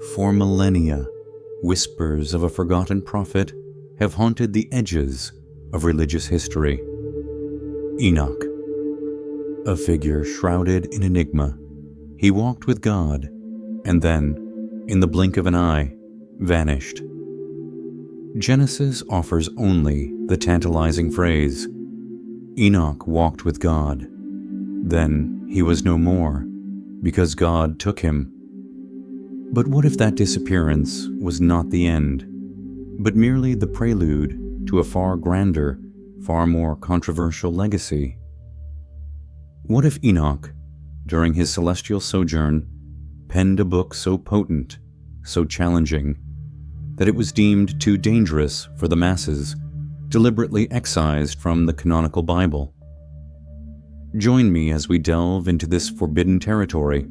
For millennia, whispers of a forgotten prophet have haunted the edges of religious history. Enoch, a figure shrouded in enigma, he walked with God and then, in the blink of an eye, vanished. Genesis offers only the tantalizing phrase, Enoch walked with God. Then he was no more, because God took him. But what if that disappearance was not the end, but merely the prelude to a far grander, far more controversial legacy? What if Enoch, during his celestial sojourn, penned a book so potent, so challenging, that it was deemed too dangerous for the masses, deliberately excised from the canonical Bible? Join me as we delve into this forbidden territory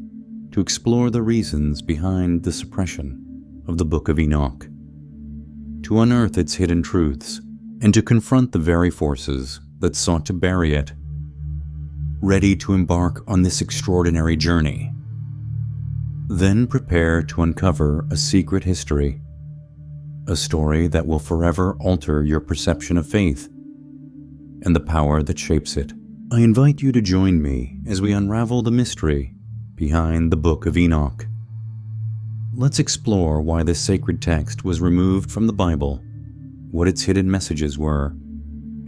to explore the reasons behind the suppression of the Book of Enoch, to unearth its hidden truths, and to confront the very forces that sought to bury it. Ready to embark on this extraordinary journey? Then prepare to uncover a secret history, a story that will forever alter your perception of faith and the power that shapes it. I invite you to join me as we unravel the mystery behind the Book of Enoch. Let's explore why this sacred text was removed from the Bible, what its hidden messages were,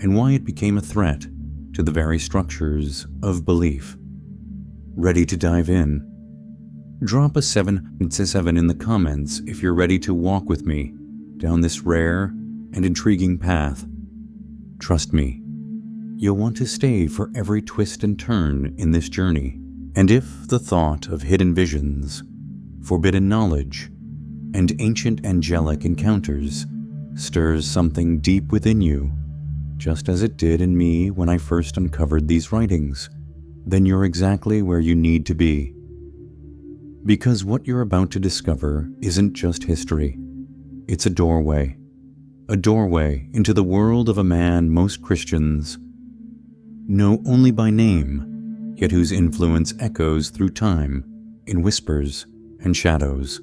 and why it became a threat to the very structures of belief. Ready to dive in? Drop a 7 in the comments if you're ready to walk with me down this rare and intriguing path. Trust me, you'll want to stay for every twist and turn in this journey. And if the thought of hidden visions, forbidden knowledge, and ancient angelic encounters stirs something deep within you, just as it did in me when I first uncovered these writings, then you're exactly where you need to be. Because what you're about to discover isn't just history, it's a doorway into the world of a man most Christians know only by name, yet whose influence echoes through time in whispers and shadows.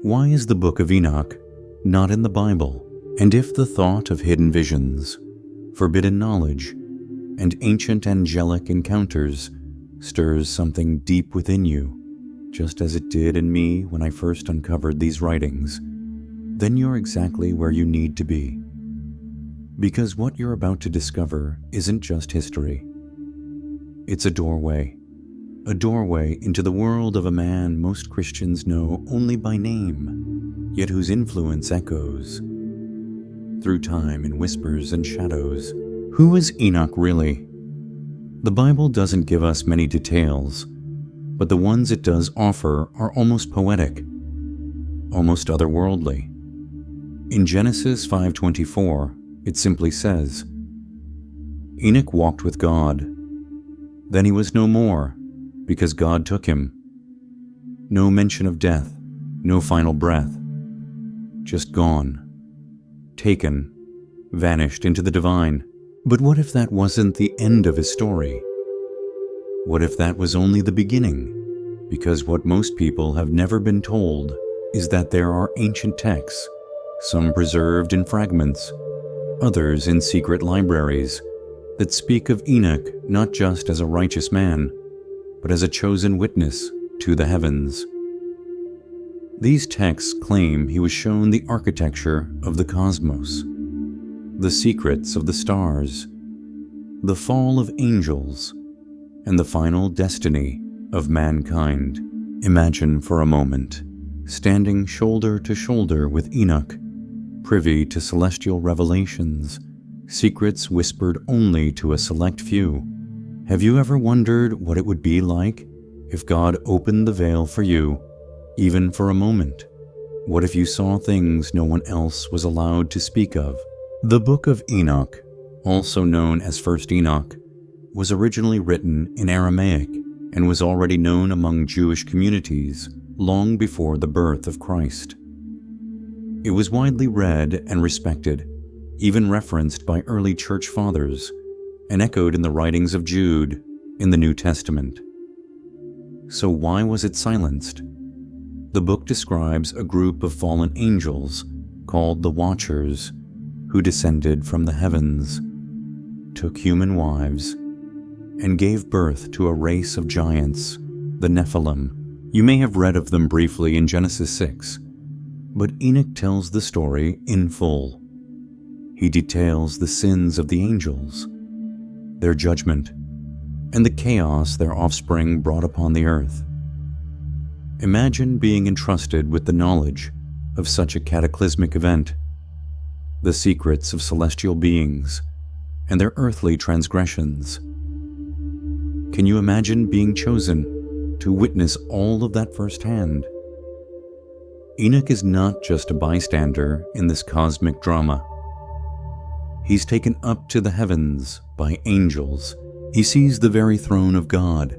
Why is the Book of Enoch not in the Bible? And if the thought of hidden visions, forbidden knowledge, and ancient angelic encounters stirs something deep within you, just as it did in me when I first uncovered these writings, then you're exactly where you need to be. Because what you're about to discover isn't just history. It's a doorway into the world of a man most Christians know only by name, yet whose influence echoes through time in whispers and shadows. Who is Enoch really? The Bible doesn't give us many details, but the ones it does offer are almost poetic, almost otherworldly. In Genesis 5:24, it simply says, Enoch walked with God. Then he was no more, because God took him. No mention of death, no final breath. Just gone. Taken, vanished into the divine. But what if that wasn't the end of his story? What if that was only the beginning? Because what most people have never been told is that there are ancient texts, some preserved in fragments, others in secret libraries, that speak of Enoch not just as a righteous man, but as a chosen witness to the heavens. These texts claim he was shown the architecture of the cosmos, the secrets of the stars, the fall of angels, and the final destiny of mankind. Imagine for a moment, standing shoulder to shoulder with Enoch, privy to celestial revelations, secrets whispered only to a select few. Have you ever wondered what it would be like if God opened the veil for you, even for a moment? What if you saw things no one else was allowed to speak of? The Book of Enoch, also known as First Enoch, was originally written in Aramaic and was already known among Jewish communities long before the birth of Christ. It was widely read and respected, even referenced by early church fathers, and echoed in the writings of Jude in the New Testament. So why was it silenced? The book describes a group of fallen angels called the Watchers who descended from the heavens, took human wives, and gave birth to a race of giants, the Nephilim. You may have read of them briefly in Genesis 6, but Enoch tells the story in full. He details the sins of the angels, their judgment, and the chaos their offspring brought upon the earth. Imagine being entrusted with the knowledge of such a cataclysmic event, the secrets of celestial beings and their earthly transgressions. Can you imagine being chosen to witness all of that firsthand? Enoch is not just a bystander in this cosmic drama. He's taken up to the heavens by angels. He sees the very throne of God.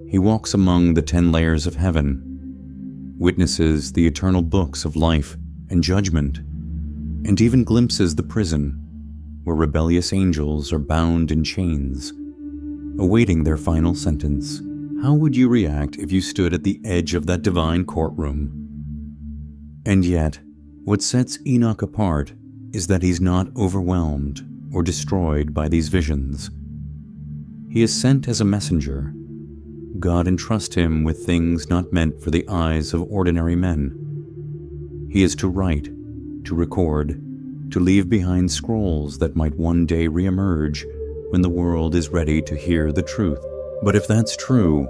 He walks among the 10 layers of heaven, witnesses the eternal books of life and judgment, and even glimpses the prison where rebellious angels are bound in chains, awaiting their final sentence. How would you react if you stood at the edge of that divine courtroom? And yet, what sets Enoch apart is that he's not overwhelmed or destroyed by these visions. He is sent as a messenger. God entrusts him with things not meant for the eyes of ordinary men. He is to write, to record, to leave behind scrolls that might one day reemerge when the world is ready to hear the truth. But if that's true,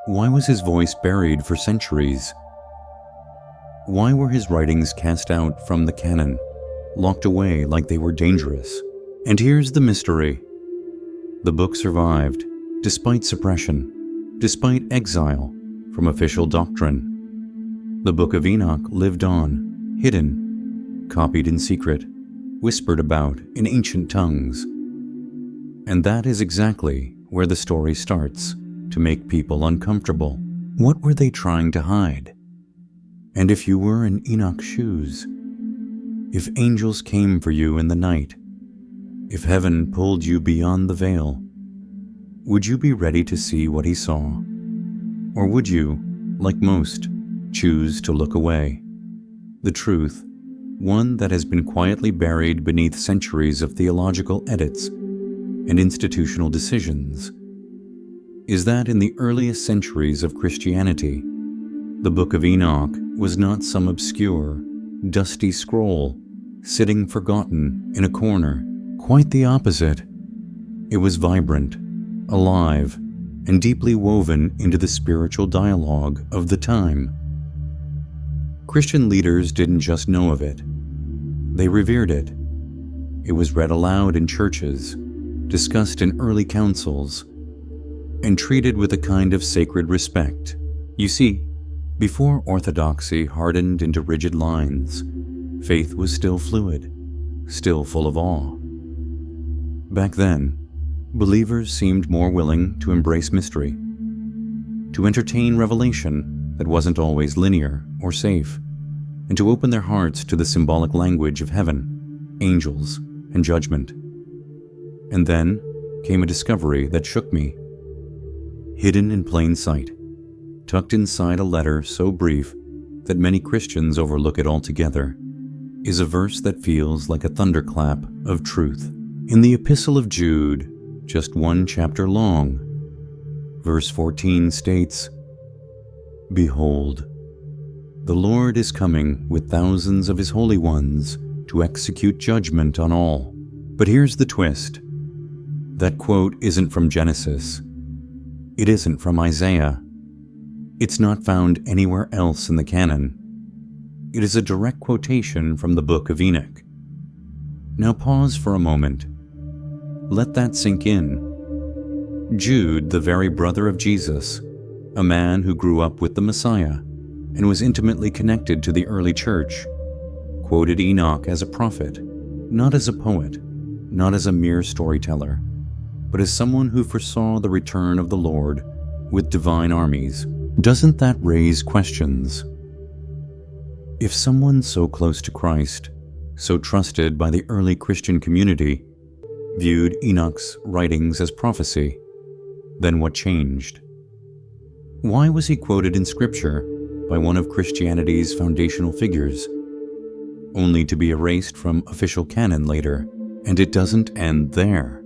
why was his voice buried for centuries? Why were his writings cast out from the canon, locked away like they were dangerous? And here's the mystery. The book survived, despite suppression, despite exile from official doctrine. The Book of Enoch lived on, hidden, copied in secret, whispered about in ancient tongues. And that is exactly where the story starts to make people uncomfortable. What were they trying to hide? And if you were in Enoch's shoes, if angels came for you in the night, if heaven pulled you beyond the veil, would you be ready to see what he saw? Or would you, like most, choose to look away? The truth, one that has been quietly buried beneath centuries of theological edits and institutional decisions, is that in the earliest centuries of Christianity, the Book of Enoch was not some obscure, dusty scroll sitting forgotten in a corner. Quite the opposite. It was vibrant, alive, and deeply woven into the spiritual dialogue of the time. Christian leaders didn't just know of it. They revered it. It was read aloud in churches, discussed in early councils, and treated with a kind of sacred respect. You see, before orthodoxy hardened into rigid lines, faith was still fluid, still full of awe. Back then, believers seemed more willing to embrace mystery, to entertain revelation that wasn't always linear or safe, and to open their hearts to the symbolic language of heaven, angels, and judgment. And then came a discovery that shook me. Hidden in plain sight, tucked inside a letter so brief that many Christians overlook it altogether, is a verse that feels like a thunderclap of truth. In the Epistle of Jude, just 1 chapter long, verse 14 states, "Behold, the Lord is coming with thousands of his holy ones to execute judgment on all." But here's the twist. That quote isn't from Genesis. It isn't from Isaiah. It's not found anywhere else in the canon. It is a direct quotation from the Book of Enoch. Now pause for a moment. Let that sink in. Jude, the very brother of Jesus, a man who grew up with the Messiah and was intimately connected to the early church, quoted Enoch as a prophet, not as a poet, not as a mere storyteller, but as someone who foresaw the return of the Lord with divine armies. Doesn't that raise questions? If someone so close to Christ, so trusted by the early Christian community, viewed Enoch's writings as prophecy, then what changed? Why was he quoted in Scripture by one of Christianity's foundational figures, only to be erased from official canon later. And it doesn't end there.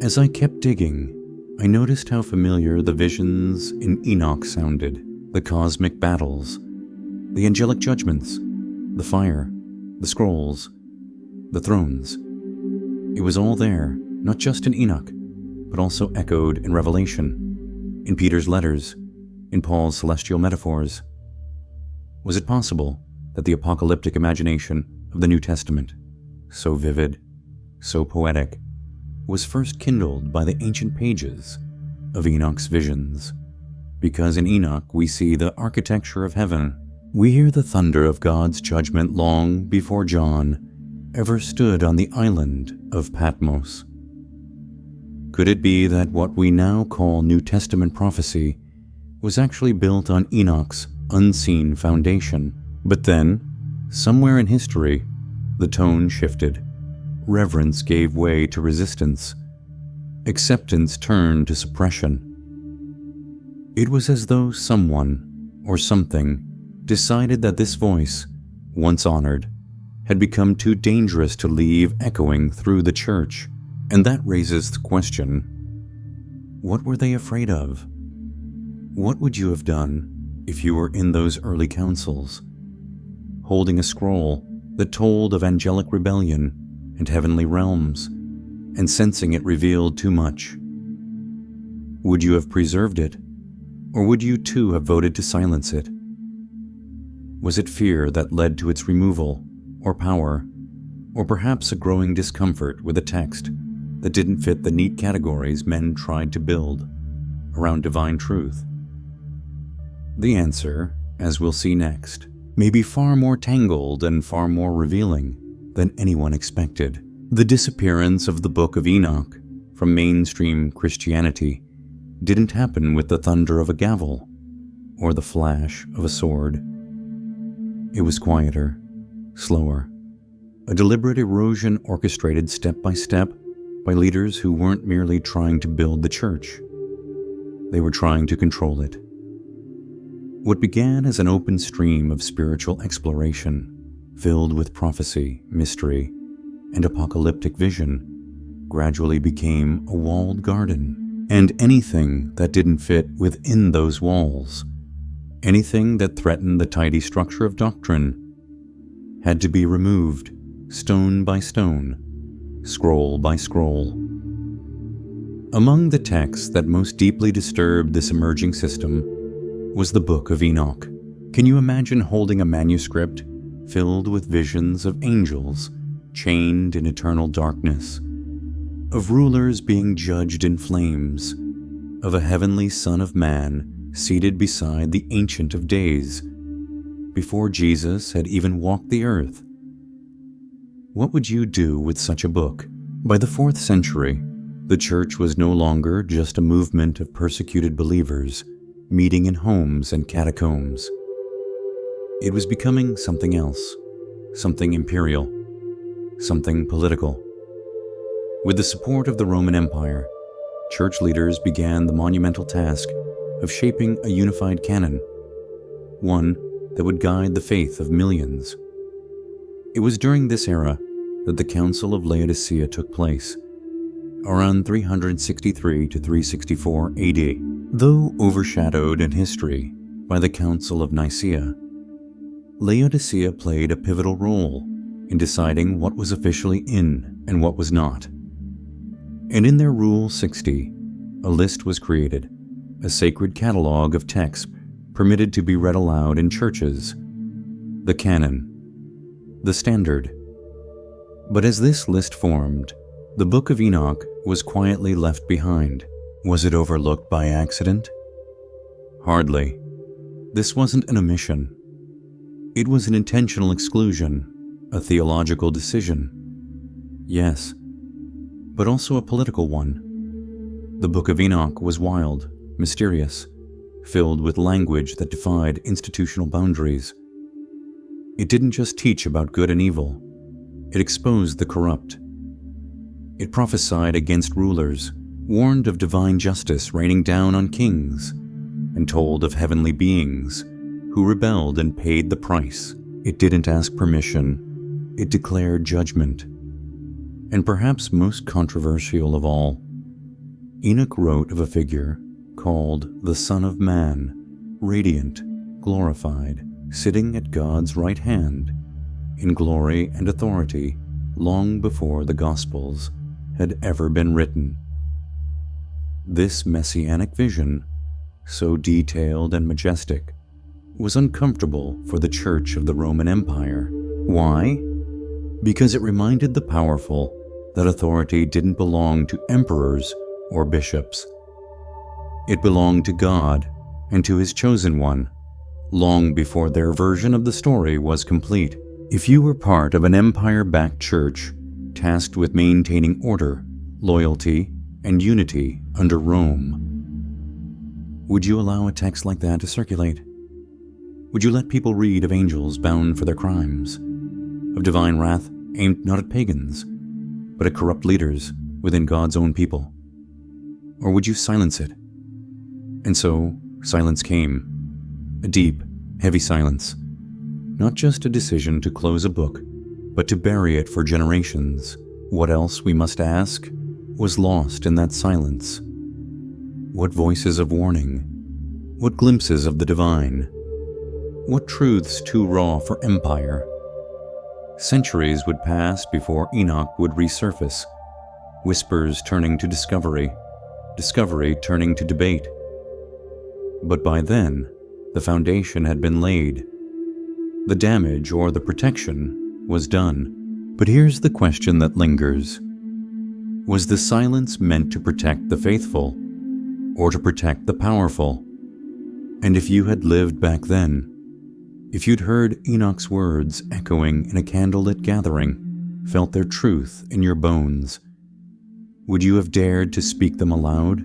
As I kept digging, I noticed how familiar the visions in Enoch sounded, the cosmic battles, the angelic judgments, the fire, the scrolls, the thrones. It was all there, not just in Enoch, but also echoed in Revelation, in Peter's letters, in Paul's celestial metaphors. Was it possible that the apocalyptic imagination of the New Testament, so vivid, so poetic, was first kindled by the ancient pages of Enoch's visions? Because in Enoch we see the architecture of heaven. We hear the thunder of God's judgment long before John ever stood on the island of Patmos. Could it be that what we now call New Testament prophecy was actually built on Enoch's unseen foundation? But then, somewhere in history, the tone shifted. Reverence gave way to resistance. Acceptance turned to suppression. It was as though someone, or something, decided that this voice, once honored, had become too dangerous to leave echoing through the church. And that raises the question, what were they afraid of? What would you have done if you were in those early councils, holding a scroll that told of angelic rebellion and heavenly realms, and sensing it revealed too much? Would you have preserved it, or would you too have voted to silence it? Was it fear that led to its removal, or power, or perhaps a growing discomfort with a text that didn't fit the neat categories men tried to build around divine truth? The answer, as we'll see next, may be far more tangled and far more revealing than anyone expected. The disappearance of the Book of Enoch from mainstream Christianity didn't happen with the thunder of a gavel or the flash of a sword. It was quieter, slower, a deliberate erosion orchestrated step by step by leaders who weren't merely trying to build the church. They were trying to control it. What began as an open stream of spiritual exploration, filled with prophecy, mystery, and apocalyptic vision, gradually became a walled garden. And anything that didn't fit within those walls, anything that threatened the tidy structure of doctrine, had to be removed, stone by stone, scroll by scroll. Among the texts that most deeply disturbed this emerging system was the Book of Enoch. Can you imagine holding a manuscript filled with visions of angels chained in eternal darkness, of rulers being judged in flames, of a heavenly Son of Man seated beside the Ancient of Days, before Jesus had even walked the earth? What would you do with such a book? By the 4th century, the church was no longer just a movement of persecuted believers meeting in homes and catacombs. It was becoming something else, something imperial, something political. With the support of the Roman Empire, church leaders began the monumental task of shaping a unified canon, one that would guide the faith of millions. It was during this era that the Council of Laodicea took place, around 363 to 364 AD. Though overshadowed in history by the Council of Nicaea, Laodicea played a pivotal role in deciding what was officially in and what was not. And in their Rule 60, a list was created, a sacred catalog of texts permitted to be read aloud in churches, the canon, the standard. But as this list formed, the Book of Enoch was quietly left behind. Was it overlooked by accident? Hardly. This wasn't an omission. It was an intentional exclusion, a theological decision. Yes, but also a political one. The Book of Enoch was wild, mysterious, filled with language that defied institutional boundaries. It didn't just teach about good and evil. It exposed the corrupt. It prophesied against rulers, warned of divine justice raining down on kings, and told of heavenly beings who rebelled and paid the price. It didn't ask permission. It declared judgment. And perhaps most controversial of all, Enoch wrote of a figure called the Son of Man, radiant, glorified, sitting at God's right hand, in glory and authority, long before the Gospels had ever been written. This messianic vision, so detailed and majestic, was uncomfortable for the Church of the Roman Empire. Why? Because it reminded the powerful that authority didn't belong to emperors or bishops. It belonged to God and to His chosen one, long before their version of the story was complete. If you were part of an empire-backed church tasked with maintaining order, loyalty, and unity under Rome, would you allow a text like that to circulate? Would you let people read of angels bound for their crimes, of divine wrath aimed not at pagans, but at corrupt leaders within God's own people? Or would you silence it? And so, silence came. A deep, heavy silence. Not just a decision to close a book, but to bury it for generations. What else, we must ask, was lost in that silence? What voices of warning? What glimpses of the divine? What truths too raw for empire? Centuries would pass before Enoch would resurface, whispers turning to discovery, discovery turning to debate. But by then, the foundation had been laid. The damage or the protection was done. But here's the question that lingers. Was the silence meant to protect the faithful, or to protect the powerful? And if you had lived back then, if you'd heard Enoch's words echoing in a candlelit gathering, felt their truth in your bones, would you have dared to speak them aloud?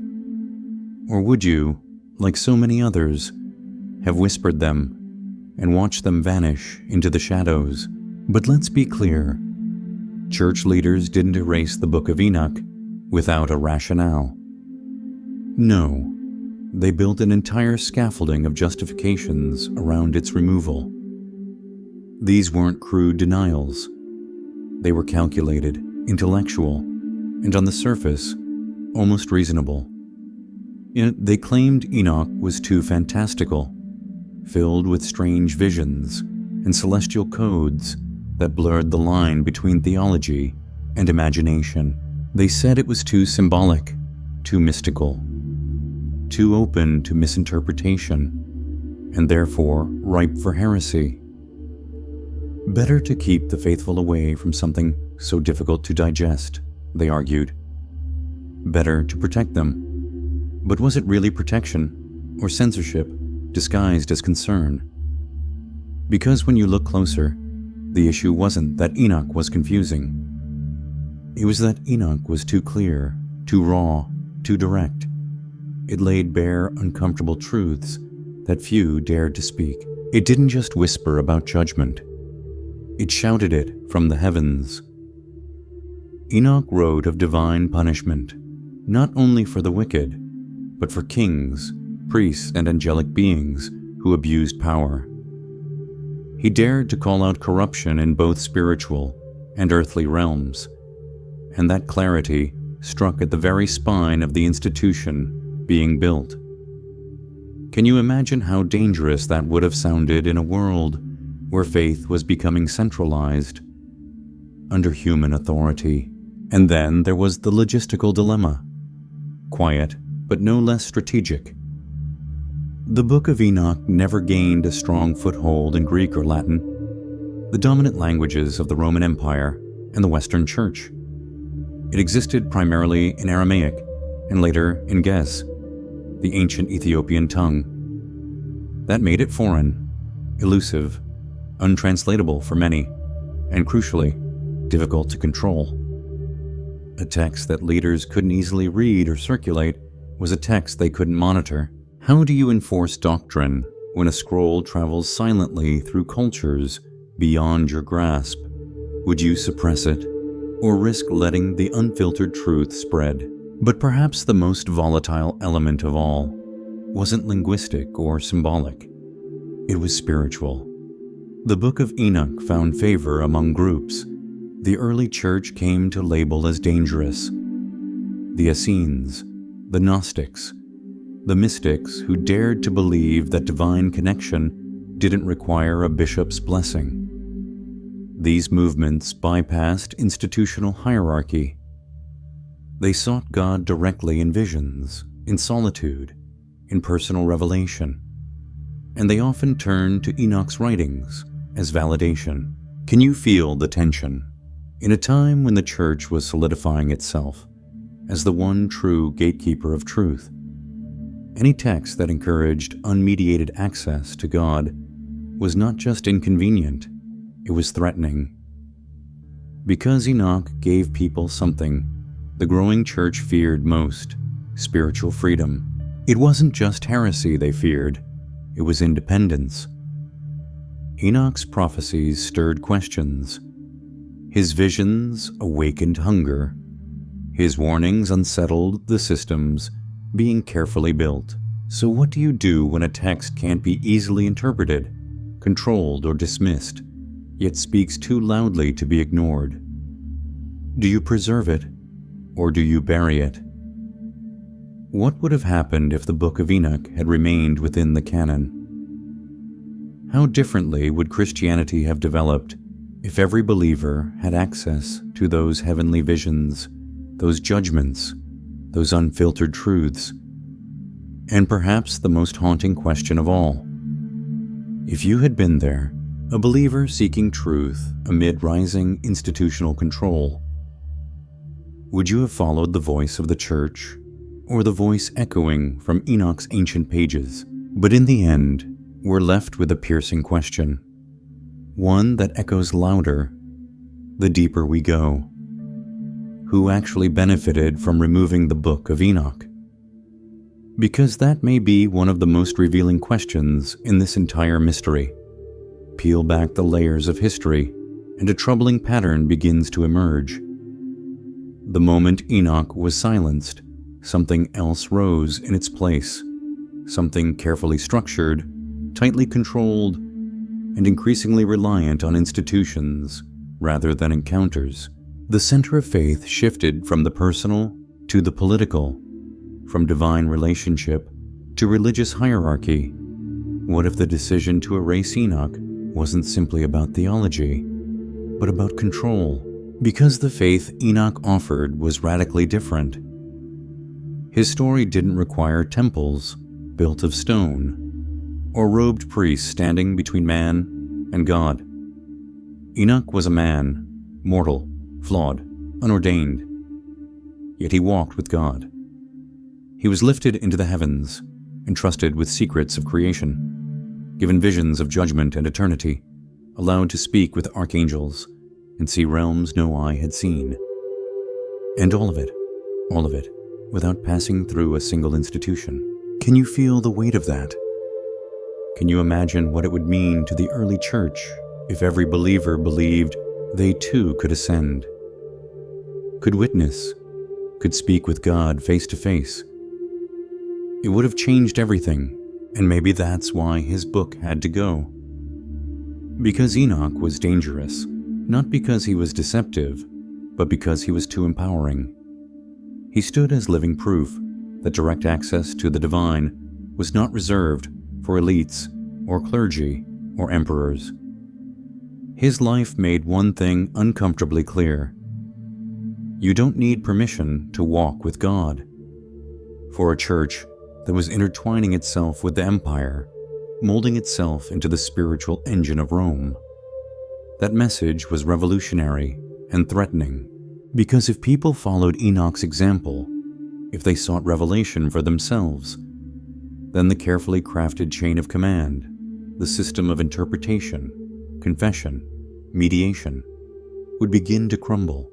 Or would you, like so many others, have whispered them and watched them vanish into the shadows? But let's be clear, church leaders didn't erase the Book of Enoch without a rationale. No, they built an entire scaffolding of justifications around its removal. These weren't crude denials. They were calculated, intellectual, and on the surface, almost reasonable. They claimed Enoch was too fantastical, filled with strange visions and celestial codes that blurred the line between theology and imagination. They said it was too symbolic, too mystical, too open to misinterpretation, and therefore ripe for heresy. Better to keep the faithful away from something so difficult to digest, they argued. Better to protect them. But was it really protection, or censorship disguised as concern? Because when you look closer, the issue wasn't that Enoch was confusing. It was that Enoch was too clear, too raw, too direct. It laid bare uncomfortable truths that few dared to speak. It didn't just whisper about judgment. It shouted it from the heavens. Enoch wrote of divine punishment, not only for the wicked, but for kings, priests, and angelic beings who abused power. He dared to call out corruption in both spiritual and earthly realms, and that clarity struck at the very spine of the institution being built. Can you imagine how dangerous that would have sounded in a world where faith was becoming centralized under human authority? And then there was the logistical dilemma, quiet but no less strategic. The Book of Enoch never gained a strong foothold in Greek or Latin, the dominant languages of the Roman Empire and the Western Church. It existed primarily in Aramaic and later in Ge'ez, the ancient Ethiopian tongue. That made it foreign, elusive, untranslatable for many, and crucially, difficult to control. A text that leaders couldn't easily read or circulate was a text they couldn't monitor. How do you enforce doctrine when a scroll travels silently through cultures beyond your grasp? Would you suppress it, or risk letting the unfiltered truth spread? But perhaps the most volatile element of all wasn't linguistic or symbolic. It was spiritual. The Book of Enoch found favor among groups the early church came to label as dangerous. The Essenes, the Gnostics, the mystics who dared to believe that divine connection didn't require a bishop's blessing. These movements bypassed institutional hierarchy. They sought God directly in visions, in solitude, in personal revelation, and they often turned to Enoch's writings as validation. Can you feel the tension? In a time when the church was solidifying itself as the one true gatekeeper of truth, any text that encouraged unmediated access to God was not just inconvenient, it was threatening. Because Enoch gave people something the growing church feared most, spiritual freedom. It wasn't just heresy they feared, it was independence. Enoch's prophecies stirred questions. His visions awakened hunger. His warnings unsettled the systems being carefully built. So what do you do when a text can't be easily interpreted, controlled, or dismissed, yet speaks too loudly to be ignored? Do you preserve it, or do you bury it? What would have happened if the Book of Enoch had remained within the canon? How differently would Christianity have developed if every believer had access to those heavenly visions, those judgments, those unfiltered truths? And perhaps the most haunting question of all, if you had been there, a believer seeking truth amid rising institutional control, would you have followed the voice of the church, or the voice echoing from Enoch's ancient pages? But in the end, we're left with a piercing question, one that echoes louder the deeper we go. Who actually benefited from removing the Book of Enoch? Because that may be one of the most revealing questions in this entire mystery. Peel back the layers of history, and a troubling pattern begins to emerge. The moment Enoch was silenced, something else rose in its place, something carefully structured, tightly controlled, and increasingly reliant on institutions rather than encounters. The center of faith shifted from the personal to the political, from divine relationship to religious hierarchy. What if the decision to erase Enoch wasn't simply about theology, but about control? Because the faith Enoch offered was radically different. His story didn't require temples built of stone, or robed priests standing between man and God. Enoch was a man, mortal, flawed, unordained. Yet he walked with God. He was lifted into the heavens, entrusted with secrets of creation, given visions of judgment and eternity, allowed to speak with archangels and see realms no eye had seen. And all of it, without passing through a single institution. Can you feel the weight of that? Can you imagine what it would mean to the early church if every believer believed they too could ascend, could witness, could speak with God face to face? It would have changed everything, and maybe that's why his book had to go. Because Enoch was dangerous, not because he was deceptive, but because he was too empowering. He stood as living proof that direct access to the divine was not reserved for elites or clergy or emperors. His life made one thing uncomfortably clear. You don't need permission to walk with God. For a church that was intertwining itself with the empire, molding itself into the spiritual engine of Rome, that message was revolutionary and threatening. Because if people followed Enoch's example, if they sought revelation for themselves, then the carefully crafted chain of command, the system of interpretation, confession, mediation, would begin to crumble.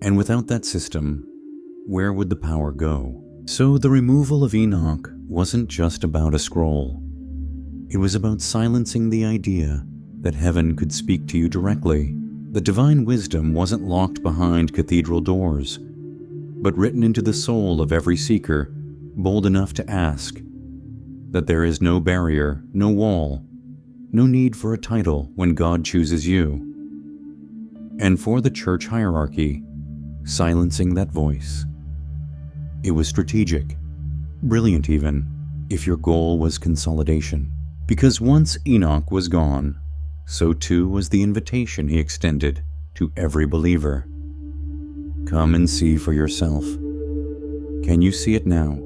And without that system, where would the power go? So the removal of Enoch wasn't just about a scroll. It was about silencing the idea that heaven could speak to you directly. The divine wisdom wasn't locked behind cathedral doors, but written into the soul of every seeker bold enough to ask. that there is no barrier, no wall, no need for a title when God chooses you. And for the church hierarchy, silencing that voice. It was strategic, brilliant even, if your goal was consolidation. Because once Enoch was gone, so too was the invitation he extended to every believer. Come and see for yourself. Can you see it now?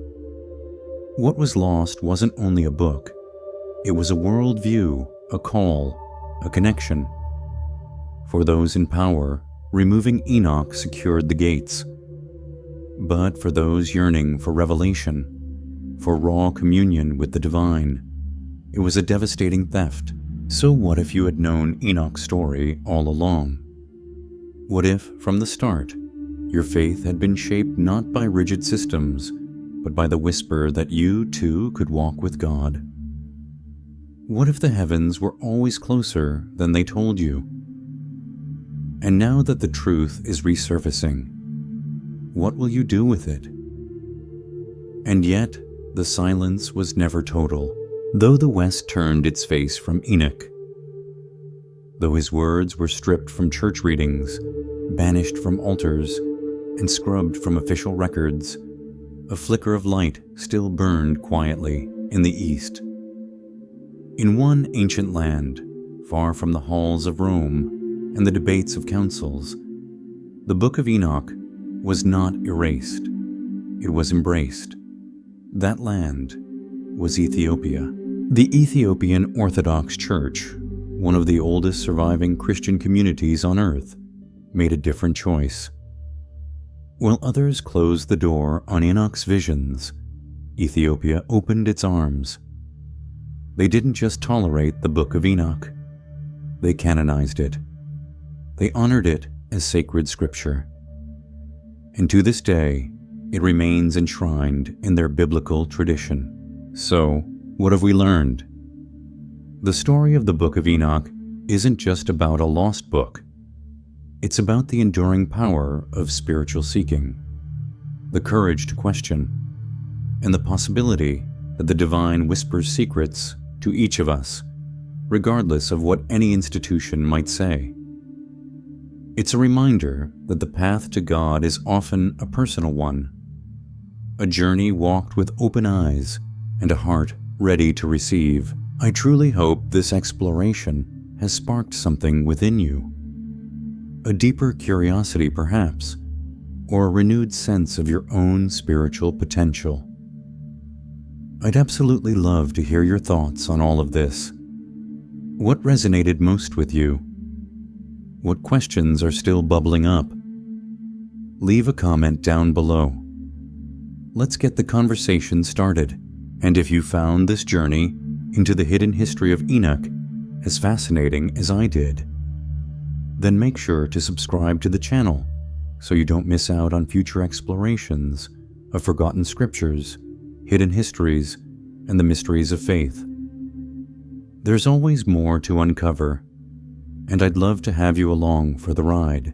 What was lost wasn't only a book. It was a worldview, a call, a connection. For those in power, removing Enoch secured the gates. But for those yearning for revelation, for raw communion with the divine, it was a devastating theft. So what if you had known Enoch's story all along? What if, from the start, your faith had been shaped not by rigid systems, but by the whisper that you too could walk with God? What if the heavens were always closer than they told you? And now that the truth is resurfacing, what will you do with it? And yet, the silence was never total, though the West turned its face from Enoch. Though his words were stripped from church readings, banished from altars, and scrubbed from official records, a flicker of light still burned quietly in the East. In one ancient land, far from the halls of Rome and the debates of councils, the Book of Enoch was not erased. It was embraced. That land was Ethiopia. The Ethiopian Orthodox Church, one of the oldest surviving Christian communities on earth, made a different choice. While others closed the door on Enoch's visions, Ethiopia opened its arms. They didn't just tolerate the Book of Enoch. They canonized it. They honored it as sacred scripture. And to this day, it remains enshrined in their biblical tradition. So, what have we learned? The story of the Book of Enoch isn't just about a lost book. It's about the enduring power of spiritual seeking, the courage to question, and the possibility that the divine whispers secrets to each of us, regardless of what any institution might say. It's a reminder that the path to God is often a personal one, a journey walked with open eyes and a heart ready to receive. I truly hope this exploration has sparked something within you. A deeper curiosity, perhaps, or a renewed sense of your own spiritual potential. I'd absolutely love to hear your thoughts on all of this. What resonated most with you? What questions are still bubbling up? Leave a comment down below. Let's get the conversation started. And if you found this journey into the hidden history of Enoch as fascinating as I did, then make sure to subscribe to the channel so you don't miss out on future explorations of forgotten scriptures, hidden histories, and the mysteries of faith. There's always more to uncover, and I'd love to have you along for the ride.